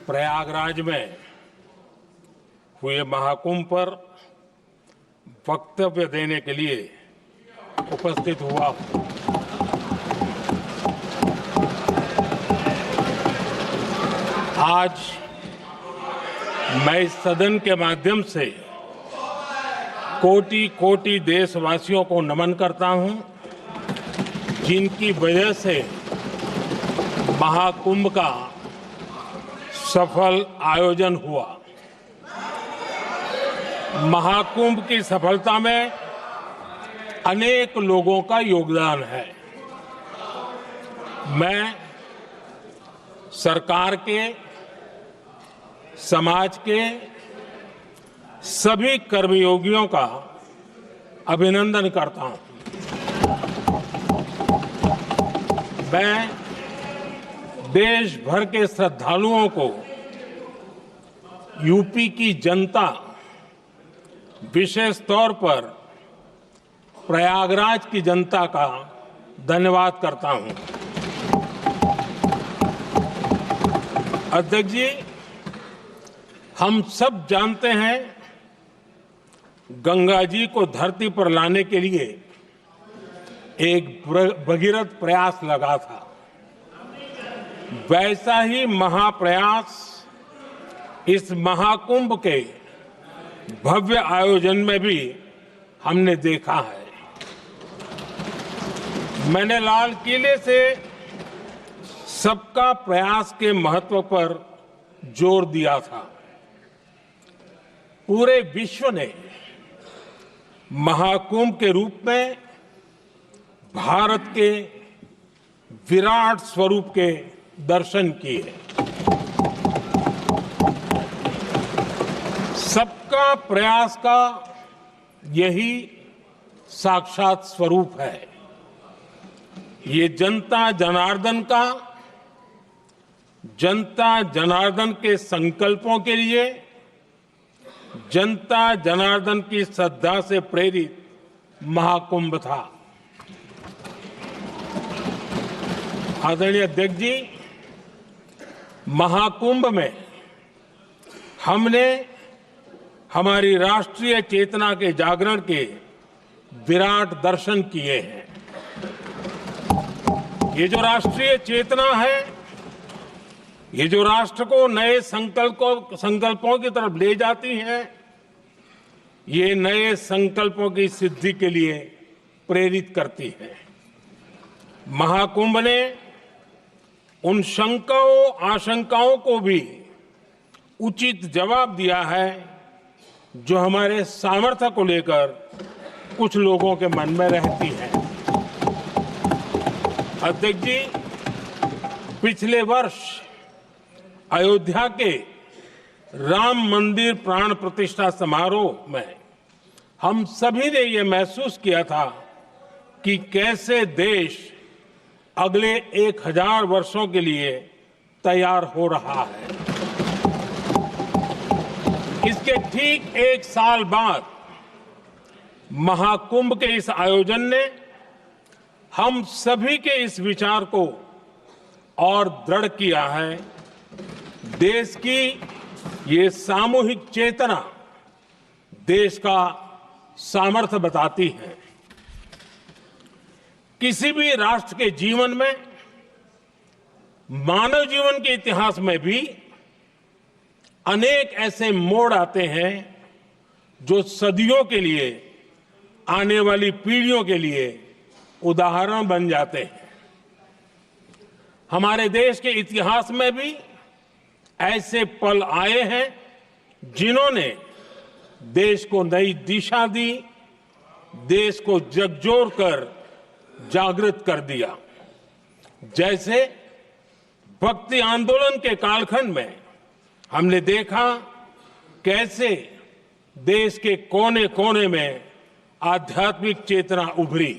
प्रयागराज में हुए महाकुंभ पर वक्तव्य देने के लिए उपस्थित हुआ हूं। आज मैं इस सदन के माध्यम से कोटि कोटि देशवासियों को नमन करता हूं, जिनकी वजह से महाकुंभ का सफल आयोजन हुआ। महाकुंभ की सफलता में अनेक लोगों का योगदान है। मैं सरकार के, समाज के सभी कर्मयोगियों का अभिनंदन करता हूं। मैं देश भर के श्रद्धालुओं को, यूपी की जनता, विशेष तौर पर प्रयागराज की जनता का धन्यवाद करता हूं। अध्यक्ष जी, हम सब जानते हैं गंगा जी को धरती पर लाने के लिए एक भगीरथ प्रयास लगा था। वैसा ही महाप्रयास इस महाकुंभ के भव्य आयोजन में भी हमने देखा है। मैंने लाल किले से सबका प्रयास के महत्व पर जोर दिया था। पूरे विश्व ने महाकुंभ के रूप में भारत के विराट स्वरूप के दर्शन किए। सबका प्रयास का यही साक्षात स्वरूप है। ये जनता जनार्दन के संकल्पों के लिए, जनता जनार्दन की श्रद्धा से प्रेरित महाकुंभ था। आदरणीय अध्यक्ष जी, महाकुंभ में हमने हमारी राष्ट्रीय चेतना के जागरण के विराट दर्शन किए हैं। ये जो राष्ट्रीय चेतना है, ये जो राष्ट्र को नए संकल्पों की तरफ ले जाती है, ये नए संकल्पों की सिद्धि के लिए प्रेरित करती है। महाकुंभ ने उन शंकाओं, आशंकाओं को भी उचित जवाब दिया है जो हमारे सामर्थ्य को लेकर कुछ लोगों के मन में रहती है। अध्यक्ष जी, पिछले वर्ष अयोध्या के राम मंदिर प्राण प्रतिष्ठा समारोह में हम सभी ने ये महसूस किया था कि कैसे देश अगले 1000 वर्षों के लिए तैयार हो रहा है। इसके ठीक 1 साल बाद महाकुंभ के इस आयोजन ने हम सभी के इस विचार को और दृढ़ किया है। देश की ये सामूहिक चेतना देश का सामर्थ्य बताती है। किसी भी राष्ट्र के जीवन में, मानव जीवन के इतिहास में भी अनेक ऐसे मोड़ आते हैं जो सदियों के लिए, आने वाली पीढ़ियों के लिए उदाहरण बन जाते हैं। हमारे देश के इतिहास में भी ऐसे पल आए हैं जिन्होंने देश को नई दिशा दी, देश को झकझोर कर जागृत कर दिया। जैसे भक्ति आंदोलन के कालखंड में हमने देखा कैसे देश के कोने कोने में आध्यात्मिक चेतना उभरी।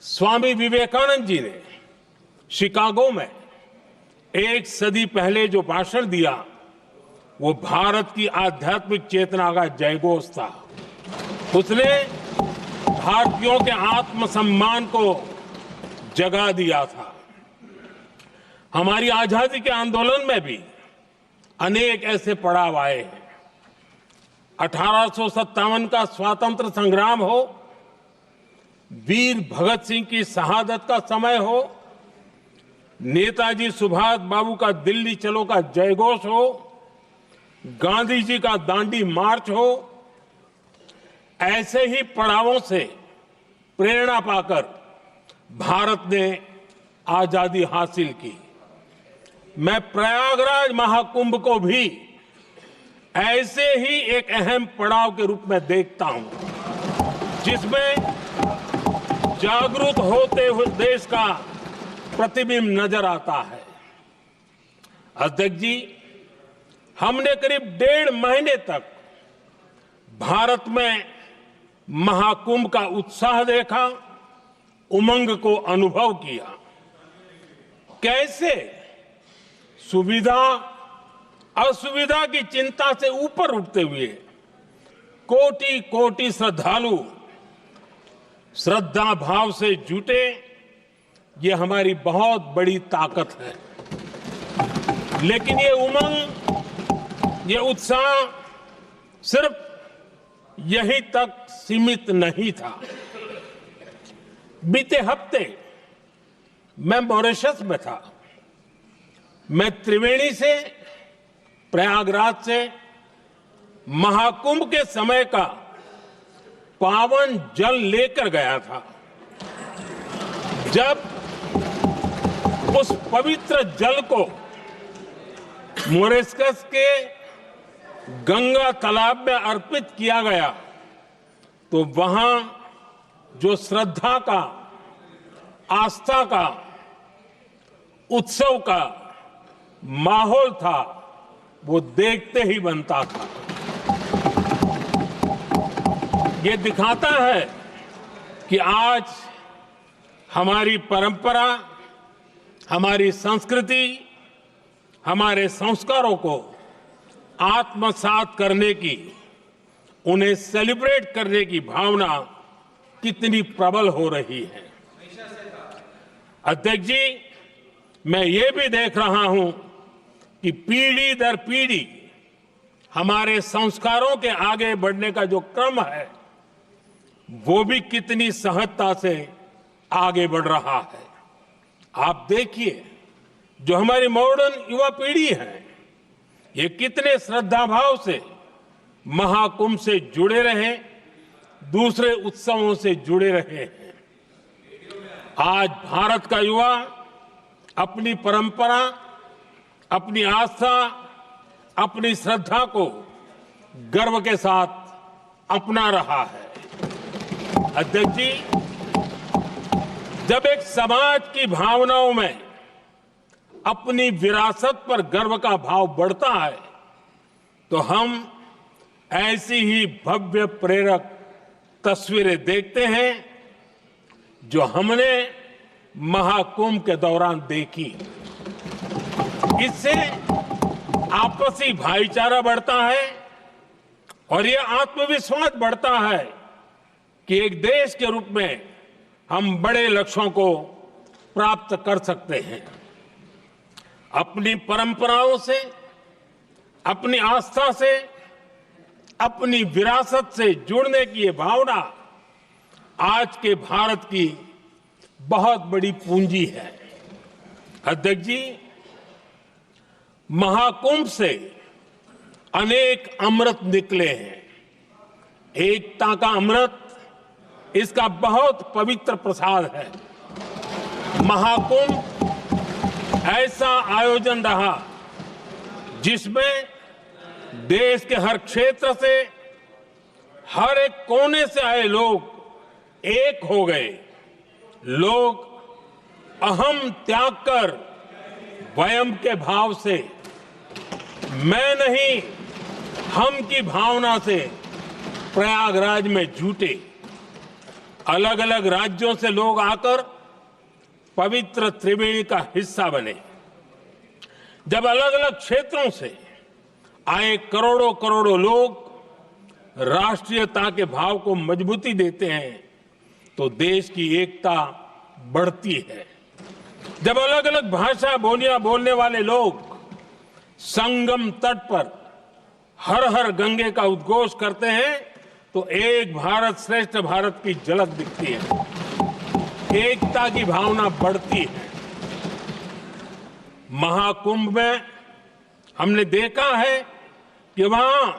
स्वामी विवेकानंद जी ने शिकागो में 1 सदी पहले जो भाषण दिया, वो भारत की आध्यात्मिक चेतना का जयघोष था। उसने भारतीयों के आत्मसम्मान को जगा दिया था। हमारी आजादी के आंदोलन में भी अनेक ऐसे पड़ाव आए हैं। 1857 का स्वातंत्र संग्राम हो, वीर भगत सिंह की शहादत का समय हो, नेताजी सुभाष बाबू का दिल्ली चलो का जयघोष हो, गांधी जी का दांडी मार्च हो, ऐसे ही पड़ावों से प्रेरणा पाकर भारत ने आजादी हासिल की। मैं प्रयागराज महाकुंभ को भी ऐसे ही एक अहम पड़ाव के रूप में देखता हूं, जिसमें जागरूक होते हुए देश का प्रतिबिंब नजर आता है। अध्यक्ष जी, हमने करीब 1.5 महीने तक भारत में महाकुंभ का उत्साह देखा, उमंग को अनुभव किया। कैसे सुविधा असुविधा की चिंता से ऊपर उठते हुए कोटि कोटि श्रद्धालु श्रद्धा भाव से जुटे, ये हमारी बहुत बड़ी ताकत है। लेकिन ये उमंग, ये उत्साह सिर्फ यहीं तक सीमित नहीं था। बीते हफ्ते मैं मॉरिशस में था। मैं त्रिवेणी से, प्रयागराज से महाकुंभ के समय का पावन जल लेकर गया था। जब उस पवित्र जल को मॉरिशस के गंगा तालाब में अर्पित किया गया, तो वहां जो श्रद्धा का, आस्था का, उत्सव का माहौल था, वो देखते ही बनता था। ये दिखाता है कि आज हमारी परंपरा, हमारी संस्कृति, हमारे संस्कारों को आत्मसात करने की, उन्हें सेलिब्रेट करने की भावना कितनी प्रबल हो रही है। अध्यक्ष जी, मैं ये भी देख रहा हूं कि पीढ़ी दर पीढ़ी हमारे संस्कारों के आगे बढ़ने का जो क्रम है, वो भी कितनी सहजता से आगे बढ़ रहा है। आप देखिए, जो हमारी मॉडर्न युवा पीढ़ी है, ये कितने श्रद्धा भाव से महाकुंभ से जुड़े रहे, दूसरे उत्सवों से जुड़े रहे हैं। आज भारत का युवा अपनी परंपरा, अपनी आस्था, अपनी श्रद्धा को गर्व के साथ अपना रहा है। अध्यक्ष जी, जब एक समाज की भावनाओं में अपनी विरासत पर गर्व का भाव बढ़ता है, तो हम ऐसी ही भव्य प्रेरक तस्वीरें देखते हैं जो हमने महाकुंभ के दौरान देखी। इससे आपसी भाईचारा बढ़ता है और ये आत्मविश्वास बढ़ता है कि एक देश के रूप में हम बड़े लक्ष्यों को प्राप्त कर सकते हैं। अपनी परंपराओं से, अपनी आस्था से, अपनी विरासत से जुड़ने की ये भावना आज के भारत की बहुत बड़ी पूंजी है। अध्यक्ष जी, महाकुंभ से अनेक अमृत निकले हैं। एकता का अमृत इसका बहुत पवित्र प्रसाद है। महाकुंभ ऐसा आयोजन रहा जिसमें देश के हर क्षेत्र से, हर एक कोने से आए लोग एक हो गए। लोग अहम त्याग कर वयम के भाव से, मैं नहीं हम की भावना से प्रयागराज में जुटे। अलग अलग राज्यों से लोग आकर पवित्र त्रिवेणी का हिस्सा बने। जब अलग अलग क्षेत्रों से आए करोड़ों करोड़ों लोग राष्ट्रीयता के भाव को मजबूती देते हैं, तो देश की एकता बढ़ती है। जब अलग अलग भाषा बोलियां बोलने वाले लोग संगम तट पर हर हर गंगे का उद्घोष करते हैं तो एक भारत श्रेष्ठ भारत की झलक दिखती है, एकता की भावना बढ़ती है। महाकुंभ में हमने देखा है कि वहां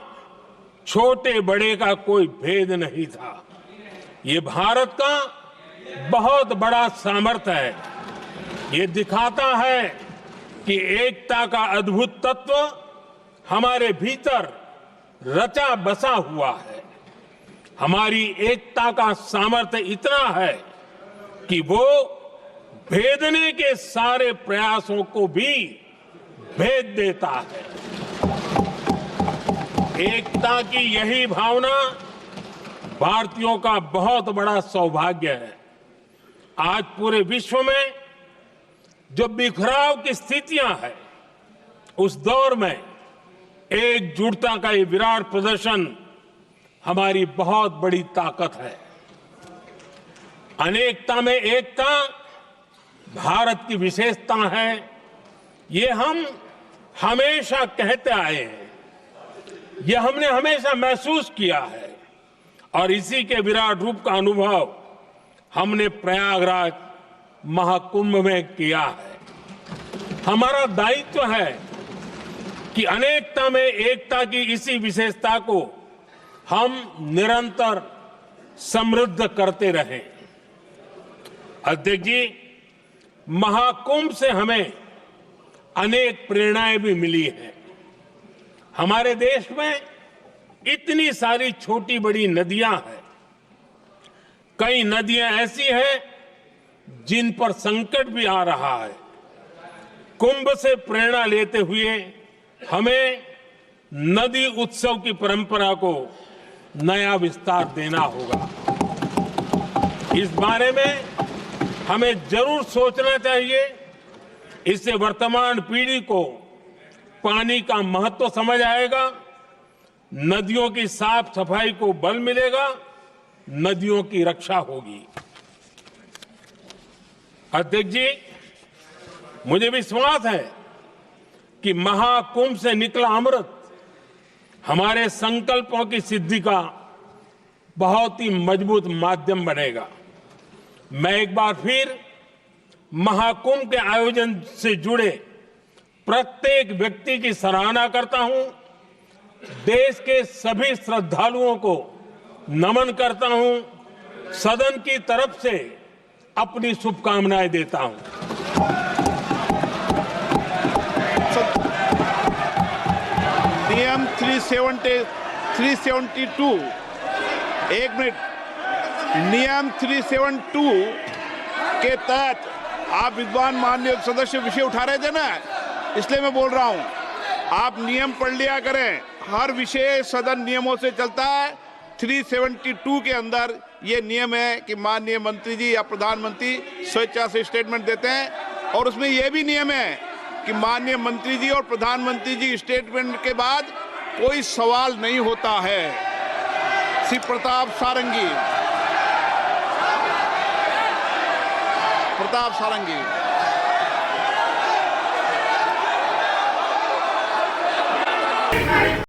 छोटे बड़े का कोई भेद नहीं था। ये भारत का बहुत बड़ा सामर्थ्य है। ये दिखाता है कि एकता का अद्भुत तत्व हमारे भीतर रचा बसा हुआ है। हमारी एकता का सामर्थ्य इतना है कि वो भेदने के सारे प्रयासों को भी भेद देता है। एकता की यही भावना भारतीयों का बहुत बड़ा सौभाग्य है। आज पूरे विश्व में जो बिखराव की स्थितियां हैं, उस दौर में एकजुटता का ये विराट प्रदर्शन हमारी बहुत बड़ी ताकत है। अनेकता में एकता भारत की विशेषता है, ये हम हमेशा कहते आए हैं, ये हमने हमेशा महसूस किया है और इसी के विराट रूप का अनुभव हमने प्रयागराज महाकुंभ में किया है। हमारा दायित्व है कि अनेकता में एकता की इसी विशेषता को हम निरंतर समृद्ध करते रहें। अध्यक्ष जी, महाकुंभ से हमें अनेक प्रेरणाएं भी मिली हैं। हमारे देश में इतनी सारी छोटी बड़ी नदियां हैं। कई नदियां ऐसी हैं जिन पर संकट भी आ रहा है। कुंभ से प्रेरणा लेते हुए हमें नदी उत्सव की परंपरा को नया विस्तार देना होगा। इस बारे में हमें जरूर सोचना चाहिए। इससे वर्तमान पीढ़ी को पानी का महत्व समझ आएगा, नदियों की साफ सफाई को बल मिलेगा, नदियों की रक्षा होगी। अध्यक्ष जी, मुझे विश्वास है कि महाकुंभ से निकला अमृत हमारे संकल्पों की सिद्धि का बहुत ही मजबूत माध्यम बनेगा। मैं एक बार फिर महाकुंभ के आयोजन से जुड़े प्रत्येक व्यक्ति की सराहना करता हूं, देश के सभी श्रद्धालुओं को नमन करता हूं, सदन की तरफ से अपनी शुभकामनाएं देता हूं। नियम 372 एक मिनट, नियम 372 के तहत आप विद्वान माननीय सदस्य विषय उठा रहे थे ना, इसलिए मैं बोल रहा हूं, आप नियम पढ़ लिया करें। हर विषय सदन नियमों से चलता है। 372 के अंदर ये नियम है कि माननीय मंत्री जी या प्रधानमंत्री स्वेच्छा से स्टेटमेंट देते हैं और उसमें यह भी नियम है कि माननीय मंत्री जी और प्रधानमंत्री जी स्टेटमेंट के बाद कोई सवाल नहीं होता है। श्री प्रताप सारंगी।